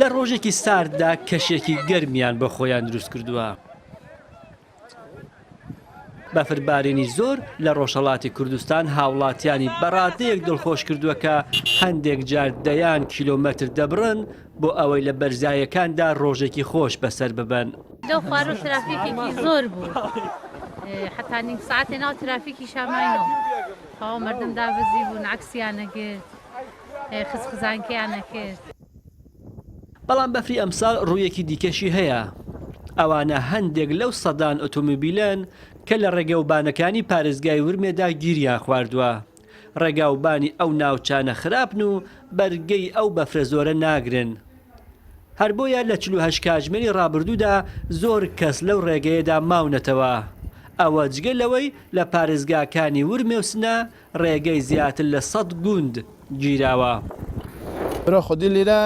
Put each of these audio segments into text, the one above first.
لە ڕۆژێکی سارددا کەشێکی گەرمیان بۆ خۆیان دروست کردووە. بەفربارێنی زۆر لە ڕۆژهەڵاتی کوردستان هاوڵاتیانی بەڕادەیەک دڵخۆش کردووە کە هەندێک جار دەیان کیلۆمەتر دەبڕن بۆ ئەوەی لە بەرزایەکاندا ڕۆژێکی خۆش بەسەر ببەن. لەو خوارۆ ترافیکێکی زۆر بوو، حتا نیم ساعتێ ناو ترافیکی شاماینەوە خاوە مردم دابەزی بوون، عکسیانە کرد، خزخزانکیانە کرد. بەڵام بەفری ئەمساڵ ڕوویەکی دیکەشی هەیە. ئەوانە هەندێک لەو سەدان ئۆتۆمۆبیلەن کە لە ڕێگەوبانەکانی پارێزگای ورمێدا گیریان خواردووە. ڕێگاوبانی ئەو ناوچانە خراپن و بەرگەی ئەو بەفرە زۆرە ناگرن. هەر بۆیە لە 48 کاتژمێری ڕابردوودا زۆر کەس لەو ڕێگەیەدا ماونەتەوە. ئەوە جگە لەوەی لە پارێزگاکانی ورمێ و سنە ڕێگەی زیاتر لە 100 گوند گیراوە. برا خودی لێرە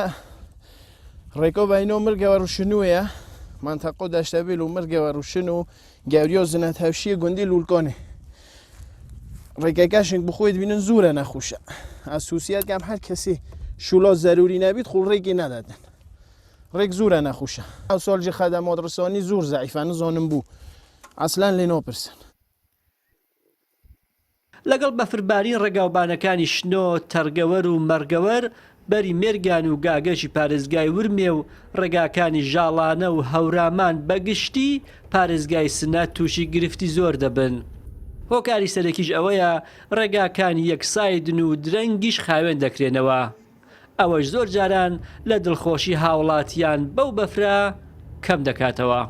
ڕێگەوبانەوە مرگەوە ڕوشنوویە منتەقە دەشتەبیل و مرگەوە ڕوشن و گەوریۆ زنەت هەوشیە گوندی لولکۆنێ. ڕێگەکەشنگ بخۆیت بینن زورە نەخوشە. ئەسوسیەتکەم هەر کەسی شوڵۆ زەروری نەبیت خوڵ ڕێگی نەدەدەن. ڕێک زورە نەخوشە. ئەو سۆڵجی خەدەمات ڕسۆنی زۆر زەعیفانە زۆنم بوو. ئەسلان لێ نۆپرسن. لەگەڵ بەفرباری ڕێگاوبانەکانی شنۆ، تەرگەوەر و مەرگەوەر بەری مێرگان و گاگەشی پارێزگای ورمێ و ڕێگاکانی ژاڵانە و هەورامان بەگشتی پارێزگای سنە تووشی گرفتی زۆر دەبن. هۆکاری سەرەکیش ئەوەیە ڕێگاکانی یەکسایدن و درەنگیش خاوێن دەکرێنەوە. ئەوەش زۆر جاران لە دڵخۆشی هاوڵاتیان بەو بەفرە کەم دەکاتەوە.